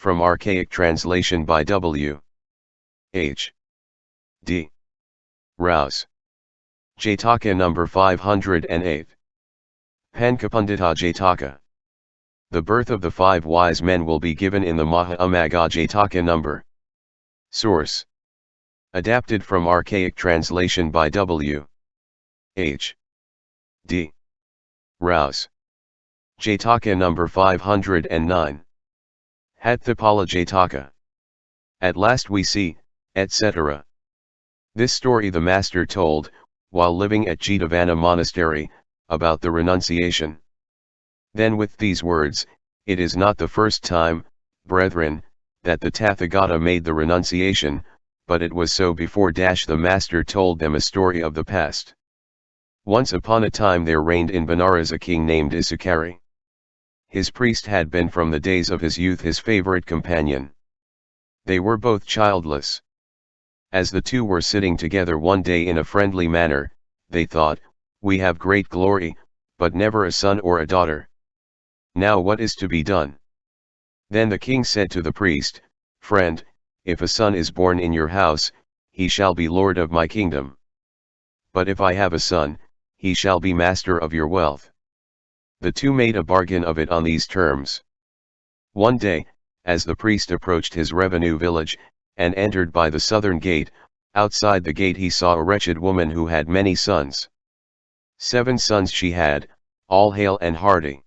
From archaic translation by W.H.D. Rouse. Jataka number 508. Pankapundita Jataka. The birth of the 5 wise men will be given in the Maha-Amagga Jataka number. Source. Adapted from archaic translation by W.H.D. Rouse. Jataka number 509. Hattapala Jataka. At last we see, etc. This story the master told, while living at Jetavana monastery, about the renunciation. Then with these words, it is not the first time, brethren, that the Tathagata made the renunciation, but it was so before the master told them a story of the past. Once upon a time there reigned in Benares a king named Isukari. His priest had been from the days of his youth his favorite companion. They were both childless. As the two were sitting together one day in a friendly manner, they thought, "We have great glory, but never a son or a daughter. Now what is to be done?" Then the king said to the priest, "Friend, if a son is born in your house, he shall be lord of my kingdom. But if I have a son, he shall be master of your wealth." The two made a bargain of it on these terms. One day, as the priest approached his revenue village, and entered by the southern gate, outside the gate he saw a wretched woman who had many sons. 7 sons she had, all hale and hearty.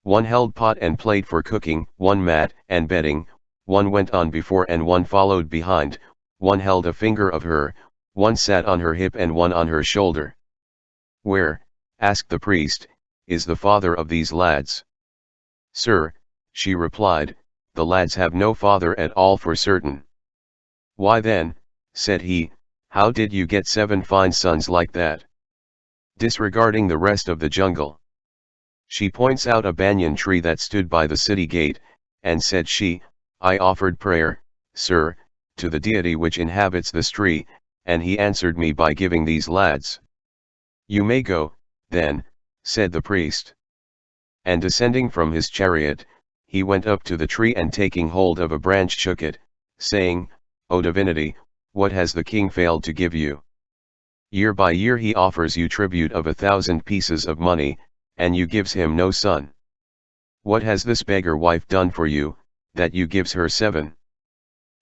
One held pot and plate for cooking, one mat and bedding, one went on before and one followed behind, one held a finger of her, one sat on her hip and one on her shoulder. "Where," asked the priest, "is the father of these lads?" "Sir," she replied, "the lads have no father at all for certain." "Why then," said he, "how did you get 7 fine sons like that?" Disregarding the rest of the jungle. She points out a banyan tree that stood by the city gate, and said she, "I offered prayer, sir, to the deity which inhabits this tree, and he answered me by giving these lads." "You may go, then," said the priest. And descending from his chariot, he went up to the tree and taking hold of a branch shook it, saying, "O divinity, what has the king failed to give you? Year by year he offers you tribute of 1,000 pieces of money, and you gives him no son. What has this beggar wife done for you, that you gives her 7?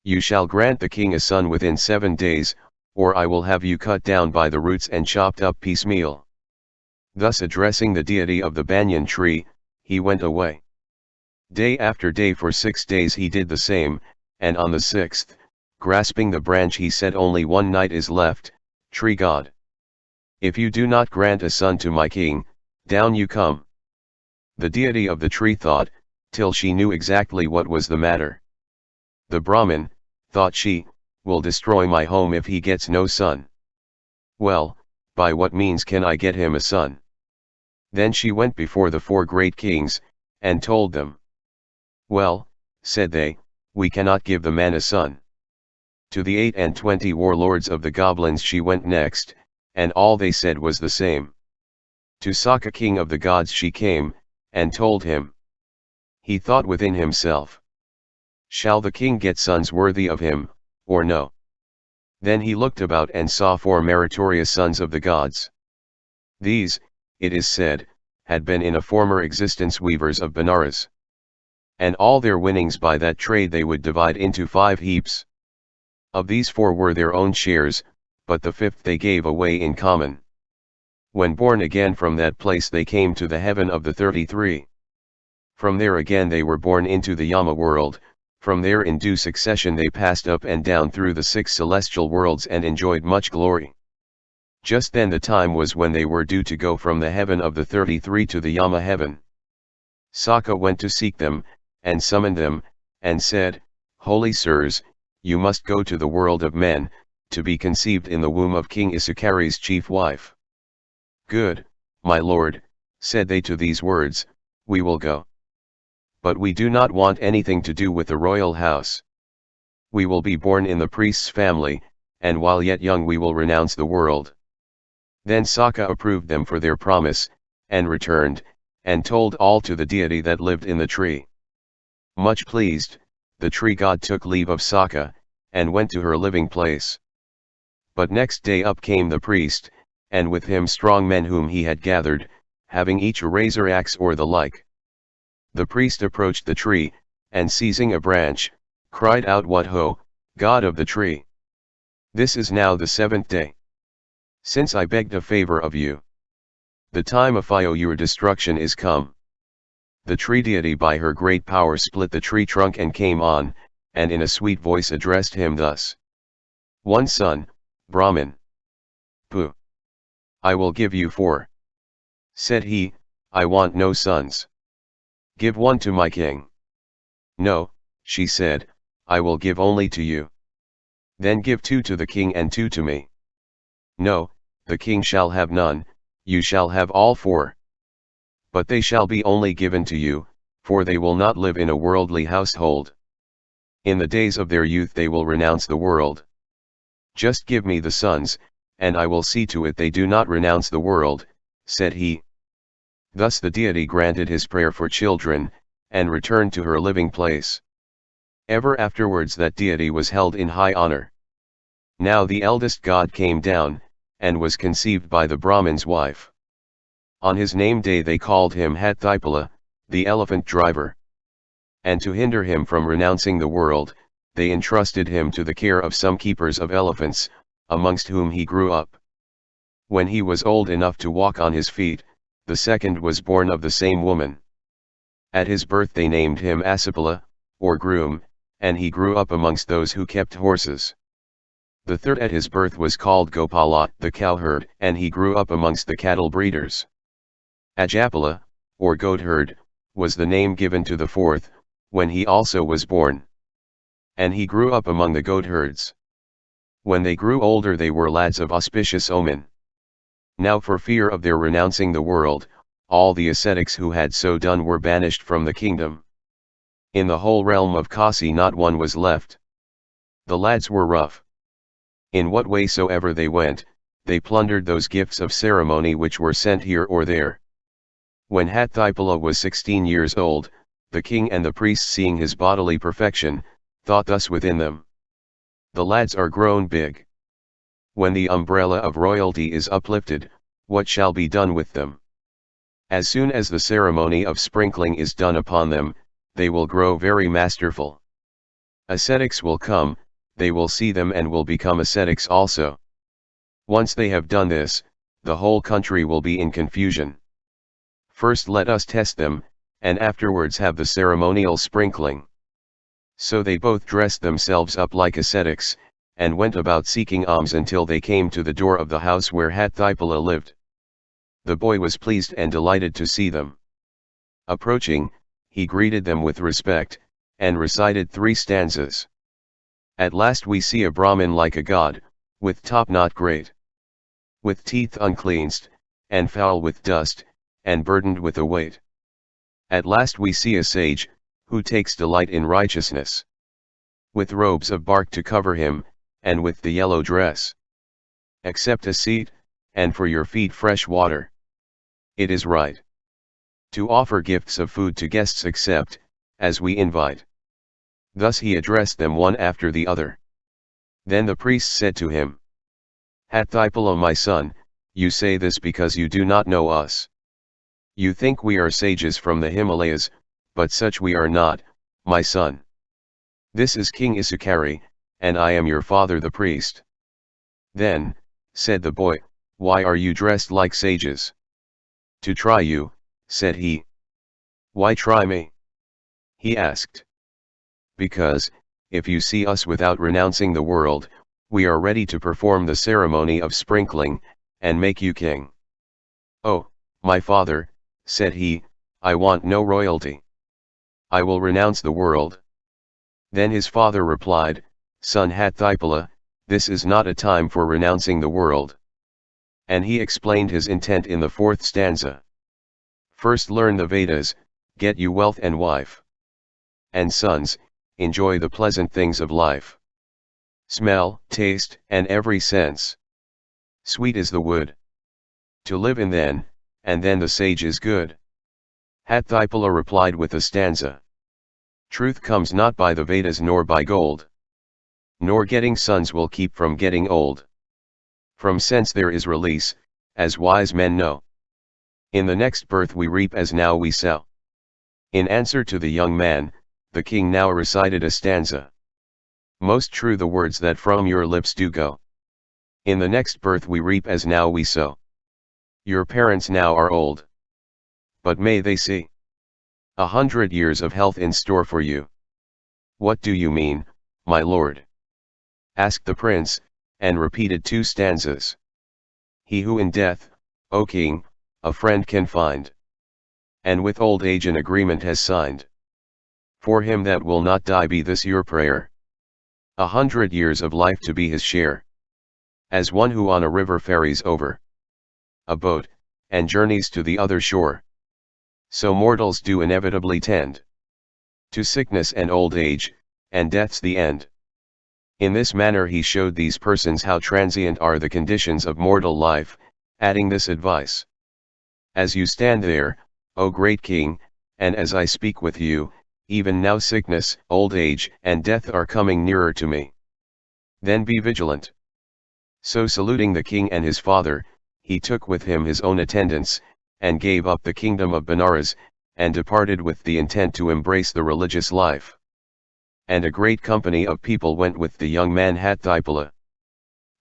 You shall grant the king a son within 7 days, or I will have you cut down by the roots and chopped up piecemeal." Thus addressing the deity of the banyan tree, he went away. Day after day for 6 days he did the same, and on the 6th, grasping the branch he said, "Only one night is left, tree god. If you do not grant a son to my king, down you come." The deity of the tree thought, till she knew exactly what was the matter. "The Brahmin," thought she, "will destroy my home if he gets no son. Well, by what means can I get him a son?" Then she went before the 4 great kings, and told them. "Well," said they, "we cannot give the man a son." To the 28 warlords of the goblins she went next, and all they said was the same. To Saka king of the gods she came, and told him. He thought within himself, "Shall the king get sons worthy of him, or no?" Then he looked about and saw 4 meritorious sons of the gods. These, it is said, had been in a former existence weavers of Benares. And all their winnings by that trade they would divide into 5 heaps. Of these 4 were their own shares, but the 5th they gave away in common. When born again from that place they came to the heaven of the 33. From there again they were born into the Yama world, from there in due succession they passed up and down through the 6 celestial worlds and enjoyed much glory. Just then the time was when they were due to go from the heaven of the 33 to the Yama heaven. Saka went to seek them, and summoned them, and said, "Holy sirs, you must go to the world of men, to be conceived in the womb of King Isukari's chief wife." "Good, my lord," said they to these words, "we will go. But we do not want anything to do with the royal house. We will be born in the priest's family, and while yet young we will renounce the world." Then Saka approved them for their promise, and returned, and told all to the deity that lived in the tree. Much pleased, the tree god took leave of Saka, and went to her living place. But next day up came the priest, and with him strong men whom he had gathered, having each a razor axe or the like. The priest approached the tree, and seizing a branch, cried out, "What ho, god of the tree! This is now the 7th day since I begged a favor of you. The time of your destruction is come." The tree deity by her great power split the tree trunk and came on, and in a sweet voice addressed him thus: "One son, Brahmin. Pooh! I will give you 4. Said he, "I want no sons. Give one to my king." "No," she said, "I will give only to you." "Then give 2 to the king and 2 to me." "No, the king shall have none, you shall have all 4. But they shall be only given to you, for they will not live in a worldly household. In the days of their youth they will renounce the world. Just give me the sons, and I will see to it they do not renounce the world," said he. Thus the deity granted his prayer for children, and returned to her living place. Ever afterwards that deity was held in high honor. Now the eldest god came down, and was conceived by the Brahmin's wife. On his name day they called him Hathipala, the elephant driver. And to hinder him from renouncing the world, they entrusted him to the care of some keepers of elephants, amongst whom he grew up. When he was old enough to walk on his feet, the second was born of the same woman. At his birth they named him Asipala, or groom, and he grew up amongst those who kept horses. The third at his birth was called Gopala, the cowherd, and he grew up amongst the cattle breeders. Ajapala, or goatherd, was the name given to the fourth, when he also was born. And he grew up among the goatherds. When they grew older they were lads of auspicious omen. Now for fear of their renouncing the world, all the ascetics who had so done were banished from the kingdom. In the whole realm of Kasi not one was left. The lads were rough. In what way soever they went, they plundered those gifts of ceremony which were sent here or there. When Hathipala was 16 years old, the king and the priests, seeing his bodily perfection, thought thus within them: "The lads are grown big. When the umbrella of royalty is uplifted, what shall be done with them? As soon as the ceremony of sprinkling is done upon them, they will grow very masterful. Ascetics will come, they will see them and will become ascetics also. Once they have done this, the whole country will be in confusion. First let us test them, and afterwards have the ceremonial sprinkling." So they both dressed themselves up like ascetics, and went about seeking alms until they came to the door of the house where Hathipala lived. The boy was pleased and delighted to see them. Approaching, he greeted them with respect, and recited 3 stanzas. "At last we see a Brahmin like a god, with top not great, with teeth uncleansed, and foul with dust, and burdened with a weight. At last we see a sage, who takes delight in righteousness, with robes of bark to cover him, and with the yellow dress. Accept a seat, and for your feet fresh water. It is right to offer gifts of food to guests except, as we invite." Thus he addressed them one after the other. Then the priest said to him: "Hathipala my son, you say this because you do not know us. You think we are sages from the Himalayas, but such we are not, my son. This is King Isukari, and I am your father the priest." "Then," said the boy, "why are you dressed like sages?" "To try you," said he. "Why try me?" he asked. "Because, if you see us without renouncing the world, we are ready to perform the ceremony of sprinkling, and make you king." "Oh, my father," said he, "I want no royalty. I will renounce the world." Then his father replied, "Son Hathipala, this is not a time for renouncing the world." And he explained his intent in the 4th stanza. "First learn the Vedas, get you wealth and wife. And sons, enjoy the pleasant things of life. Smell, taste, and every sense. Sweet is the wood to live in then, and then the sage is good." Hathipala replied with a stanza. Truth comes not by the Vedas nor by gold. Nor getting sons will keep from getting old. From sense there is release, as wise men know. In the next birth we reap as now we sow. In answer to the young man, the king now recited a stanza. Most true the words that from your lips do go. In the next birth we reap as now we sow. Your parents now are old. But may they see 100 years of health in store for you. What do you mean, my lord? Asked the prince, and repeated 2 stanzas. He who in death, O king, a friend can find, and with old age an agreement has signed. For him that will not die be this your prayer, 100 years of life to be his share. As one who on a river ferries over a boat, and journeys to the other shore. So mortals do inevitably tend to sickness and old age, and death's the end. In this manner he showed these persons how transient are the conditions of mortal life, adding this advice. As you stand there, O great king, and as I speak with you, even now sickness, old age, and death are coming nearer to me. Then be vigilant. So saluting the king and his father, he took with him his own attendants, and gave up the kingdom of Benares, and departed with the intent to embrace the religious life. And a great company of people went with the young man Hatthipala.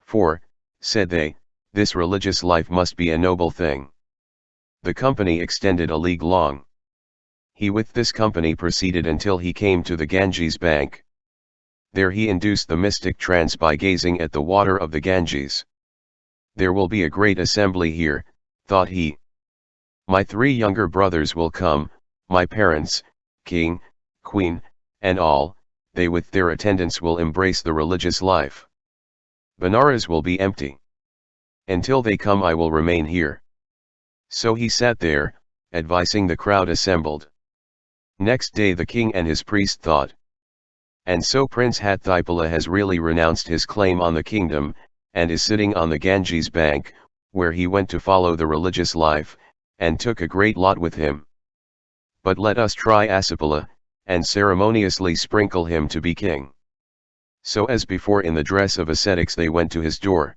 For, said they, this religious life must be a noble thing. The company extended a league long. He with this company proceeded until he came to the Ganges bank. There he induced the mystic trance by gazing at the water of the Ganges. There will be a great assembly here, thought he. My 3 younger brothers will come, my parents, king, queen, and all, they with their attendants will embrace the religious life. Benares will be empty. Until they come I will remain here. So he sat there, advising the crowd assembled. Next day the king and his priest thought. And so Prince Hatthipala has really renounced his claim on the kingdom, and is sitting on the Ganges bank, where he went to follow the religious life, and took a great lot with him. But let us try Asapala, and ceremoniously sprinkle him to be king. So as before in the dress of ascetics they went to his door.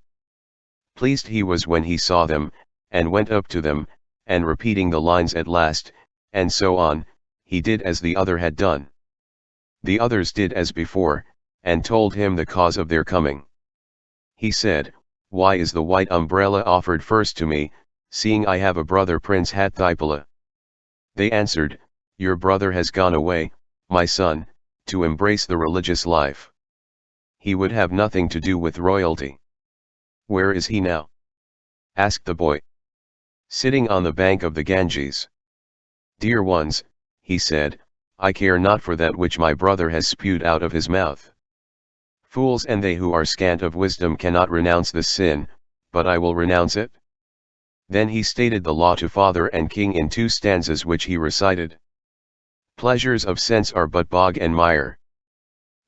Pleased he was when he saw them, and went up to them, and repeating the lines at last, and so on, he did as the other had done. The others did as before, and told him the cause of their coming. He said, Why is the white umbrella offered first to me, seeing I have a brother Prince Hatthipala? They answered, Your brother has gone away, my son, to embrace the religious life. He would have nothing to do with royalty. Where is he now? Asked the boy. Sitting on the bank of the Ganges. Dear ones, he said, I care not for that which my brother has spewed out of his mouth. Fools and they who are scant of wisdom cannot renounce this sin, but I will renounce it. Then he stated the law to father and king in 2 stanzas which he recited. Pleasures of sense are but bog and mire.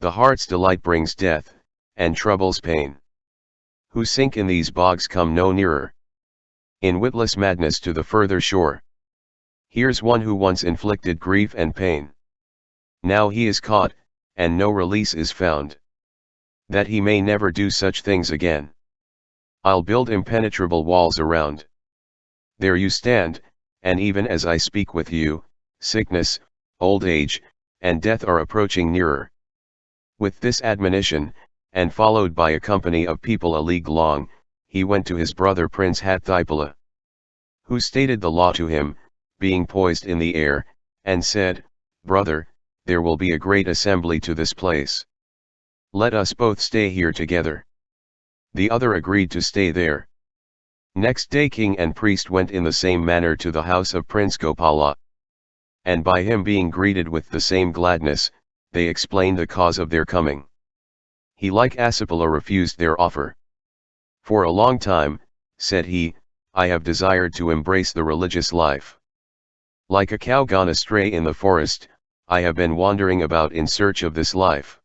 The heart's delight brings death, and troubles pain. Who sink in these bogs come no nearer. In witless madness to the further shore. Here's one who once inflicted grief and pain. Now he is caught, and no release is found. That he may never do such things again. I'll build impenetrable walls around. There you stand, and even as I speak with you, sickness, old age, and death are approaching nearer. With this admonition, and followed by a company of people a league long, he went to his brother Prince Hatthipala, who stated the law to him, being poised in the air, and said, Brother, there will be a great assembly to this place. Let us both stay here together. The other agreed to stay there. Next day king and priest went in the same manner to the house of Prince Gopala. And by him being greeted with the same gladness, they explained the cause of their coming. He like Asapala refused their offer. For a long time, said he, I have desired to embrace the religious life. Like a cow gone astray in the forest, I have been wandering about in search of this life.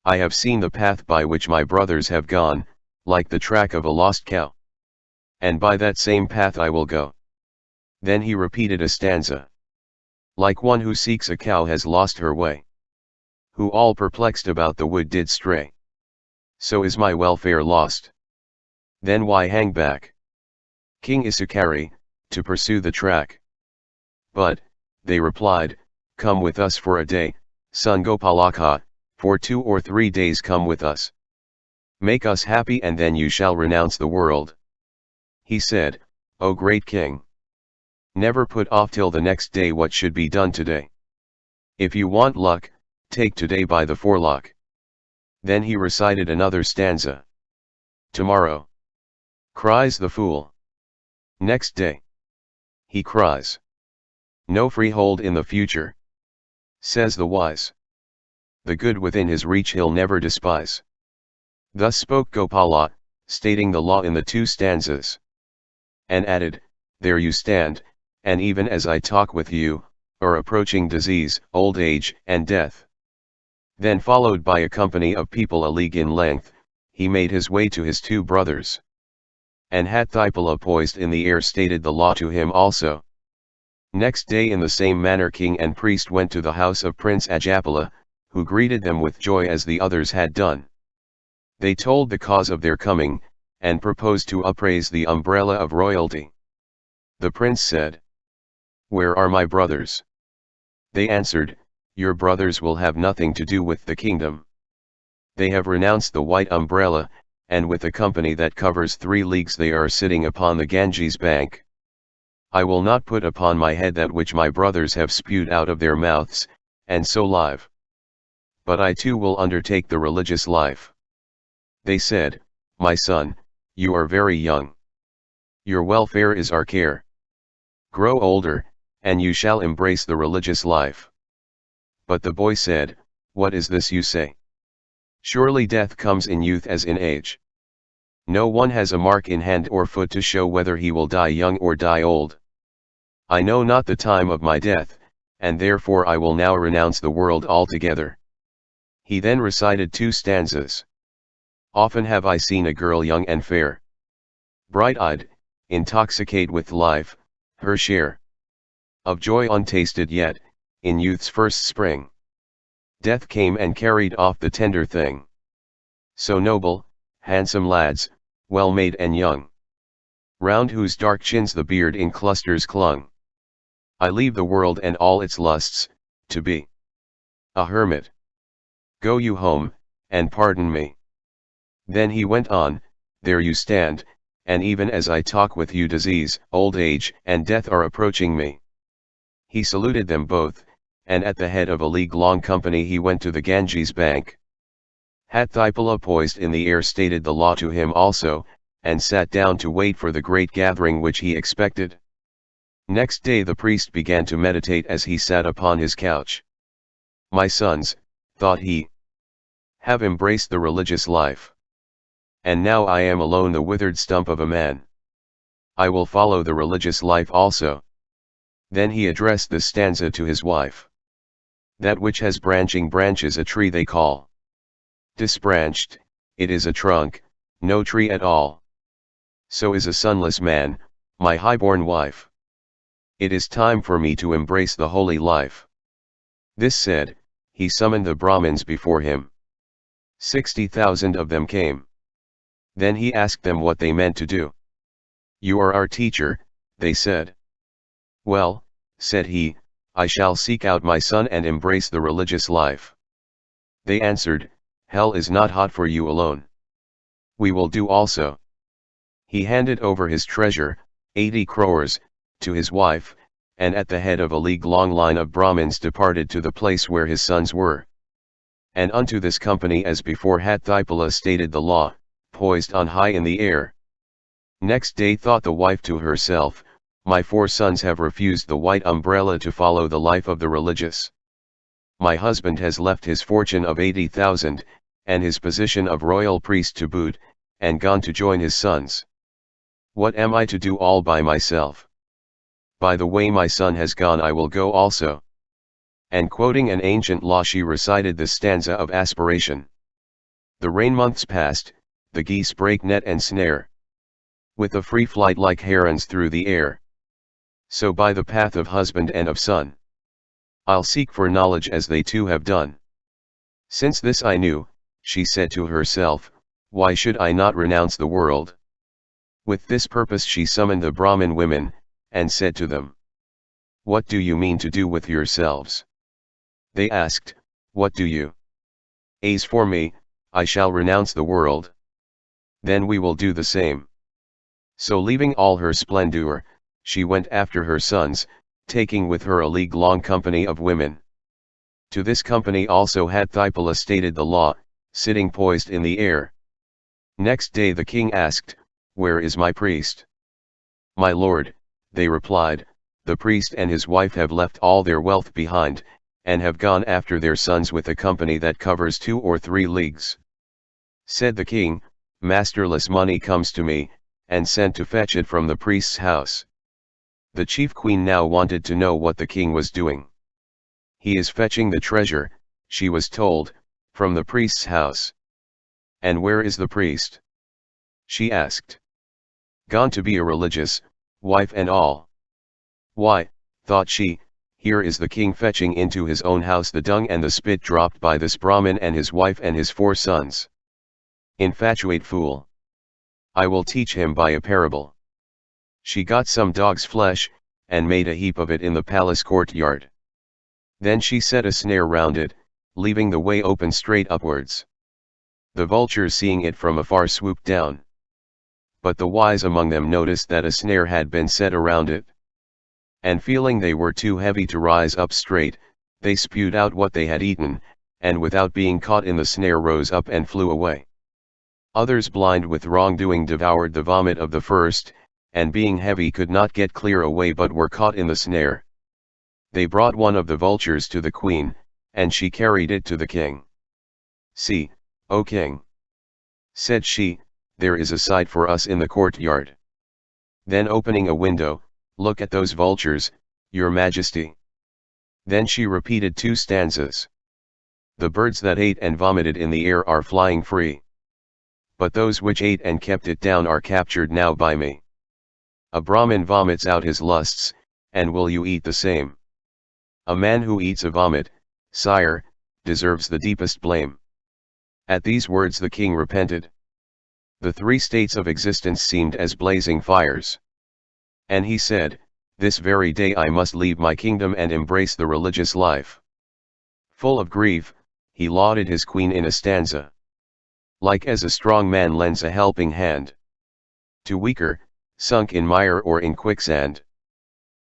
I have seen the path by which my brothers have gone, like the track of a lost cow. And by that same path I will go. Then he repeated a stanza. Like one who seeks a cow has lost her way. who all perplexed about the wood did stray. So is my welfare lost. Then why hang back, King Isukari, to pursue the track? But, they replied, come with us for a day, son Gopalaka, for 2 or 3 days come with us. Make us happy and then you shall renounce the world. He said, O great king, never put off till the next day what should be done today. If you want luck, take today by the forelock. Then he recited another stanza. Tomorrow, cries the fool. Next day, he cries, no freehold in the future. Says the wise, the good within his reach he'll never despise. Thus spoke Gopala, stating the law in the 2 stanzas. And added, there you stand, and even as I talk with you, are approaching disease, old age, and death. Then followed by a company of people a league in length, he made his way to his 2 brothers. And Hathipala poised in the air stated the law to him also. Next day in the same manner king and priest went to the house of Prince Ajapala, who greeted them with joy as the others had done. They told the cause of their coming, and proposed to upraise the umbrella of royalty. The prince said, where are my brothers? They answered, your brothers will have nothing to do with the kingdom. They have renounced the white umbrella, and with a company that covers 3 leagues they are sitting upon the Ganges bank. I will not put upon my head that which my brothers have spewed out of their mouths, and so live. But I too will undertake the religious life. They said, my son, you are very young. Your welfare is our care. Grow older, and you shall embrace the religious life. But the boy said, what is this you say? Surely death comes in youth as in age. No one has a mark in hand or foot to show whether he will die young or die old. I know not the time of my death, and therefore I will now renounce the world altogether. He then recited 2 stanzas. Often have I seen a girl young and fair, bright-eyed, intoxicate with life, her share of joy untasted yet, in youth's first spring. Death came and carried off the tender thing. So noble, handsome lads, well made and young, round whose dark chins the beard in clusters clung. I leave the world and all its lusts, to be a hermit. Go you home, and pardon me. Then he went on, there you stand, and even as I talk with you disease, old age, and death are approaching me. He saluted them both, and at the head of a league-long company he went to the Ganges bank. Hathipala poised in the air stated the law to him also, and sat down to wait for the great gathering which he expected. Next day the priest began to meditate as he sat upon his couch. My sons, thought he, have embraced the religious life. And now I am alone the withered stump of a man. I will follow the religious life also. Then he addressed this stanza to his wife. That which has branching branches a tree they call. Disbranched, it is a trunk, no tree at all. So is a sonless man, my highborn wife. It is time for me to embrace the holy life. This said, he summoned the Brahmins before him. 60,000 of them came. Then he asked them what they meant to do. You are our teacher, they said. Well, said he, I shall seek out my son and embrace the religious life. They answered, hell is not hot for you alone. We will do also. He handed over his treasure, 80 crores, to his wife, and at the head of a league-long line of Brahmins departed to the place where his sons were. And unto this company as before Hathipala stated the law, poised on high in the air. Next day thought the wife to herself, my 4 sons have refused the white umbrella to follow the life of the religious. My husband has left his fortune of 80,000, and his position of royal priest to boot, and gone to join his sons. What am I to do all by myself? By the way my son has gone I will go also. And quoting an ancient law she recited this stanza of aspiration. The rain months passed, the geese break net and snare, with a free flight like herons through the air. So by the path of husband and of son, I'll seek for knowledge as they too have done. Since this I knew, she said to herself, why should I not renounce the world? With this purpose she summoned the Brahmin women, and said to them, what do you mean to do with yourselves? They asked, what do you? As for me, I shall renounce the world. Then we will do the same. So leaving all her splendor, she went after her sons, taking with her a league-long company of women. To this company also had Thipala stated the law, sitting poised in the air. Next day the king asked, where is my priest? My lord, they replied, the priest and his wife have left all their wealth behind, and have gone after their sons with a company that covers 2 or 3 leagues. Said the king, masterless money comes to me, and sent to fetch it from the priest's house. The chief queen now wanted to know what the king was doing. He is fetching the treasure, she was told, from the priest's house. And where is the priest? She asked. Gone to be a religious, wife and all. Why, thought she, here is the king fetching into his own house the dung and the spit dropped by this Brahmin and his wife and his 4 sons. Infatuate fool. I will teach him by a parable. She got some dog's flesh, and made a heap of it in the palace courtyard. Then she set a snare round it, leaving the way open straight upwards. The vultures seeing it from afar swooped down. But the wise among them noticed that a snare had been set around it. And feeling they were too heavy to rise up straight, they spewed out what they had eaten, and without being caught in the snare rose up and flew away. Others blind with wrongdoing devoured the vomit of the first, and being heavy could not get clear away but were caught in the snare. They brought one of the vultures to the queen, and she carried it to the king. See, O king, said she, there is a sight for us in the courtyard. Then opening a window, look at those vultures, your majesty. Then she repeated 2 stanzas. The birds that ate and vomited in the air are flying free. But those which ate and kept it down are captured now by me. A Brahmin vomits out his lusts, and will you eat the same? A man who eats a vomit, sire, deserves the deepest blame. At these words the king repented. The 3 states of existence seemed as blazing fires. And he said, this very day I must leave my kingdom and embrace the religious life. Full of grief, he lauded his queen in a stanza. Like as a strong man lends a helping hand to weaker, sunk in mire or in quicksand.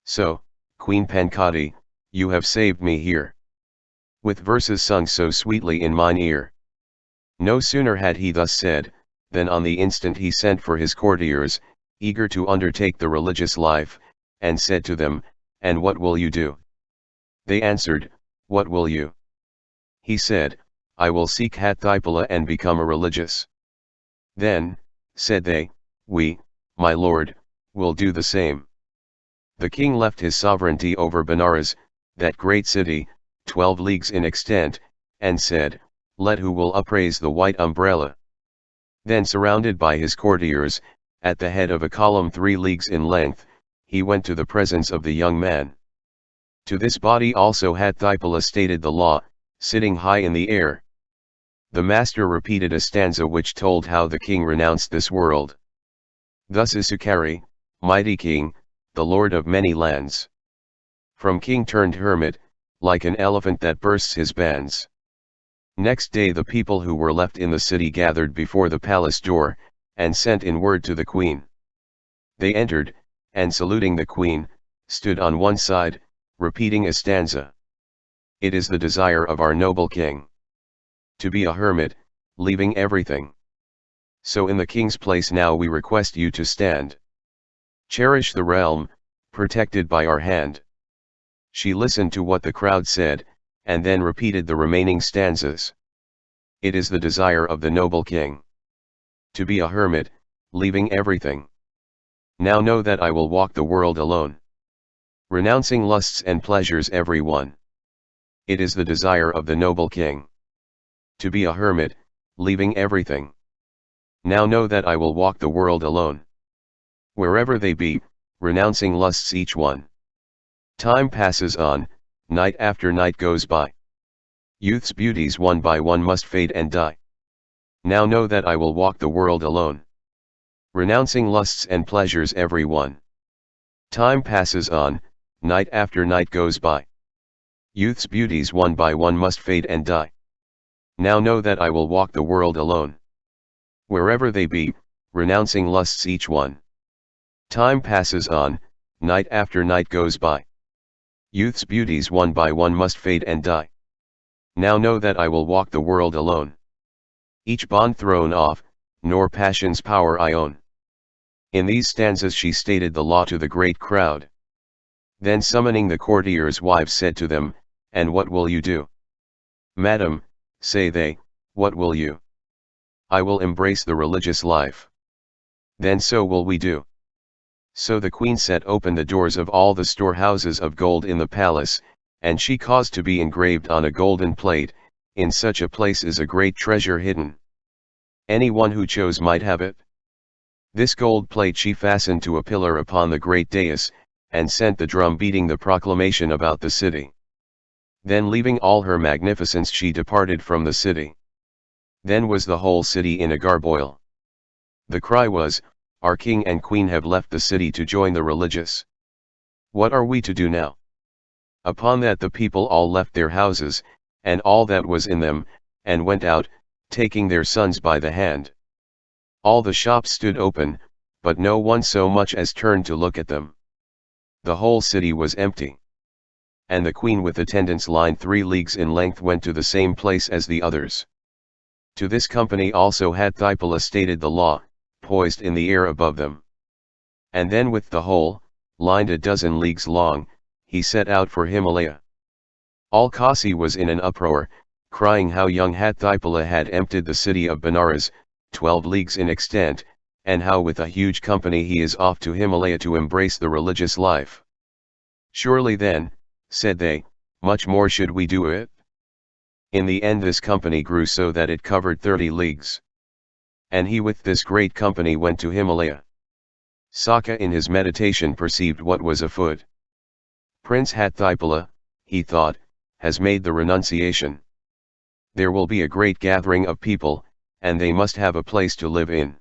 So, Queen Pankati, you have saved me here. With verses sung so sweetly in mine ear. No sooner had he thus said, than on the instant he sent for his courtiers, eager to undertake the religious life, and said to them, and what will you do? They answered, what will you? He said, I will seek Hathipala and become a religious. Then, said they, we, my lord, will do the same. The king left his sovereignty over Benares, that great city, 12 leagues in extent, and said, let who will upraise the white umbrella. Then surrounded by his courtiers, at the head of a column 3 leagues in length, he went to the presence of the young man. To this body also Hathipala stated the law, sitting high in the air. The master repeated a stanza which told how the king renounced this world. Thus is Sukari, mighty king, the lord of many lands. From king turned hermit, like an elephant that bursts his bands. Next day the people who were left in the city gathered before the palace door, and sent in word to the queen. They entered, and saluting the queen, stood on one side, repeating a stanza. It is the desire of our noble king to be a hermit, leaving everything. So in the king's place now we request you to stand. Cherish the realm, protected by our hand. She listened to what the crowd said, and then repeated the remaining stanzas. It is the desire of the noble king to be a hermit, leaving everything. Now know that I will walk the world alone, renouncing lusts and pleasures every one. It is the desire of the noble king to be a hermit, leaving everything. Now know that I will walk the world alone, wherever they be, renouncing lusts each one. Time passes on, night after night goes by. Youth's beauties one by one must fade and die. Now know that I will walk the world alone. Renouncing lusts and pleasures every one. Time passes on, night after night goes by. Youth's beauties one by one must fade and die. Now know that I will walk the world alone. Wherever they be, renouncing lusts each one. Time passes on, night after night goes by. Youth's beauties one by one must fade and die. Now know that I will walk the world alone. Each bond thrown off, nor passion's power I own. In these stanzas she stated the law to the great crowd. Then summoning the courtiers' wives said to them, "And what will you do?" "Madam," say they, "what will you?" "I will embrace the religious life." "Then so will we do." So the queen set open the doors of all the storehouses of gold in the palace, and she caused to be engraved on a golden plate, "In such a place is a great treasure hidden. Any one who chose might have it." This gold plate she fastened to a pillar upon the great dais, and sent the drum beating the proclamation about the city. Then leaving all her magnificence she departed from the city. Then was the whole city in a garboil. The cry was, "Our king and queen have left the city to join the religious. What are we to do now?" Upon that the people all left their houses, and all that was in them, and went out, taking their sons by the hand. All the shops stood open, but no one so much as turned to look at them. The whole city was empty. And the queen with attendants lined 3 leagues in length went to the same place as the others. To this company also Haththipala stated the law, poised in the air above them. And then with the whole, lined 12 leagues long, he set out for Himalaya. All Kasi was in an uproar, crying how young Haththipala had emptied the city of Benares, 12 leagues in extent, and how with a huge company he is off to Himalaya to embrace the religious life. "Surely then," said they, "much more should we do it." In the end this company grew so that it covered 30 leagues. And he with this great company went to Himalaya. Sakka in his meditation perceived what was afoot. Prince Haththipala, he thought, has made the renunciation. There will be a great gathering of people, and they must have a place to live in.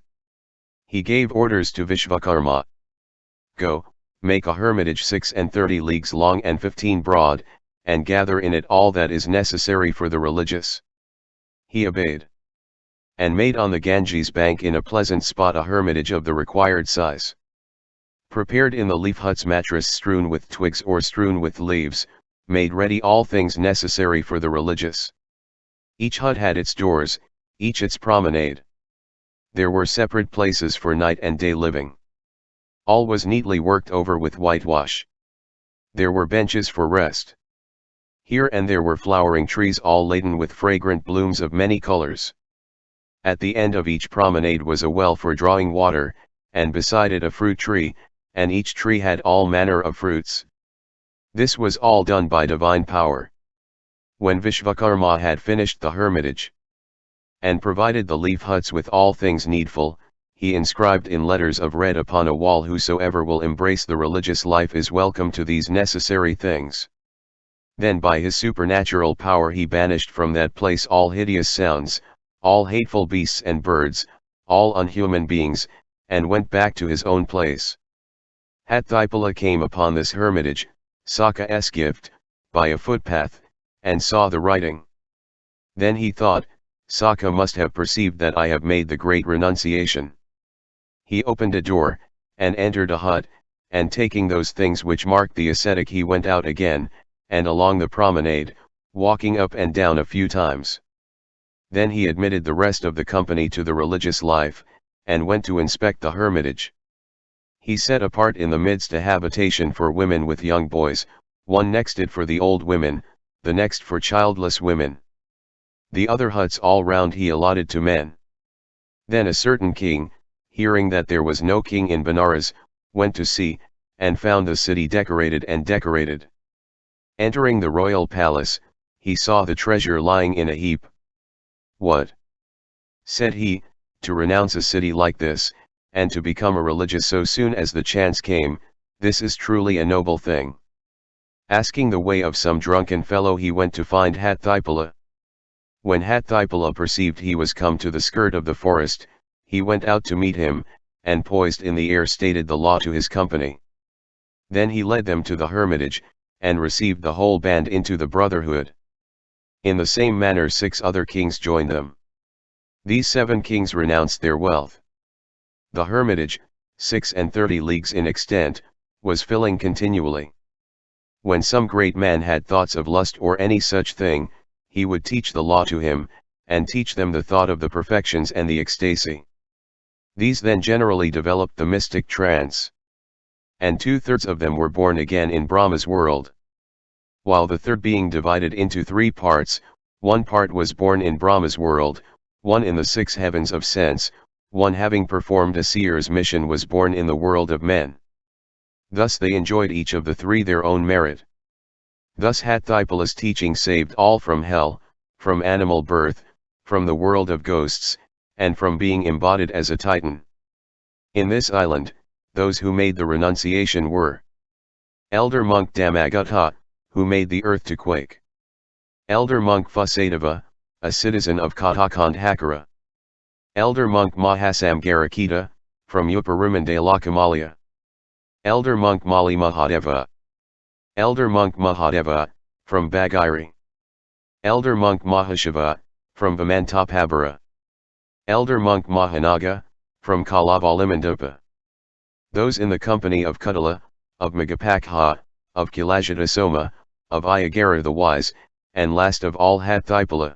He gave orders to Vishvakarma. "Go, make a hermitage 36 leagues long and 15 broad, and gather in it all that is necessary for the religious." He obeyed. And made on the Ganges bank in a pleasant spot a hermitage of the required size. Prepared in the leaf huts mattress strewn with twigs or strewn with leaves, made ready all things necessary for the religious. Each hut had its doors, each its promenade. There were separate places for night and day living. All was neatly worked over with whitewash. There were benches for rest. Here and there were flowering trees all laden with fragrant blooms of many colors. At the end of each promenade was a well for drawing water, and beside it a fruit tree, and each tree had all manner of fruits. This was all done by divine power. When Vishvakarma had finished the hermitage, and provided the leaf huts with all things needful, he inscribed in letters of red upon a wall, "Whosoever will embrace the religious life is welcome to these necessary things." Then by his supernatural power he banished from that place all hideous sounds, all hateful beasts and birds, all unhuman beings, and went back to his own place. Haththipala came upon this hermitage, Sakka's gift, by a footpath, and saw the writing. Then he thought, "Sakka must have perceived that I have made the great renunciation." He opened a door, and entered a hut, and taking those things which marked the ascetic he went out again, and along the promenade, walking up and down a few times. Then he admitted the rest of the company to the religious life, and went to inspect the hermitage. He set apart in the midst a habitation for women with young boys, one next it for the old women, the next for childless women. The other huts all round he allotted to men. Then a certain king, hearing that there was no king in Benares, went to see, and found the city decorated and decorated. Entering the royal palace, he saw the treasure lying in a heap. "What," said he, "to renounce a city like this, and to become a religious so soon as the chance came, this is truly a noble thing." Asking the way of some drunken fellow he went to find Haththipala. When Hatthipala perceived he was come to the skirt of the forest, he went out to meet him, and poised in the air stated the law to his company. Then he led them to the hermitage, and received the whole band into the brotherhood. In the same manner 6 other kings joined them. These 7 kings renounced their wealth. The hermitage, 36 leagues in extent, was filling continually. When some great man had thoughts of lust or any such thing, he would teach the law to him, and teach them the thought of the perfections and the ecstasy. These then generally developed the mystic trance. And 2/3 of them were born again in Brahma's world. While the third being divided into 3 parts, 1 part was born in Brahma's world, 1 in the 6 heavens of sense, 1 having performed a seer's mission was born in the world of men. Thus they enjoyed each of the 3 their own merit. Thus Hatthipala's teaching saved all from hell, from animal birth, from the world of ghosts, and from being embodied as a titan. In this island, those who made the renunciation were Elder Monk Dhammaggutta, who made the earth to quake. Elder Monk Vasudeva, a citizen of Khuddaka Nikaya. Elder Monk Mahasamgarakita, from Uparimandala. Elder Monk Mali Mahadeva. Elder Monk Mahadeva, from Bagiri. Elder Monk Mahashiva, from Vamantapabara. Elder Monk Mahanaga, from Kalavalimandapa. Those in the company of Kudala, of Magapakha, of Kilajita of Ayagara the wise, and last of all Hatthipala.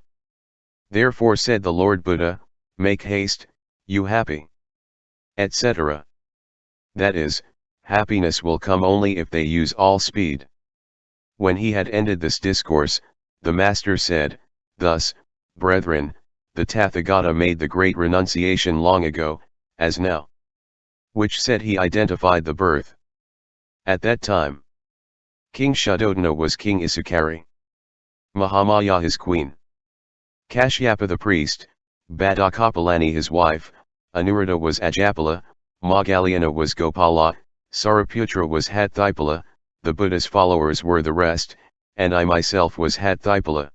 Therefore said the Lord Buddha, make haste, you happy, etc. That is, happiness will come only if they use all speed. When he had ended this discourse, the Master said, thus, brethren, the Tathagata made the great renunciation long ago, as now. Which said he identified the birth. At that time, King Shuddhodana was King Isukari. Mahamaya his queen. Kashyapa the priest, Badakapalani his wife, Anuruddha was Ajapala, Moggallana was Gopala, Sariputra was Hatthipala, the Buddha's followers were the rest, and I myself was Hatthipala.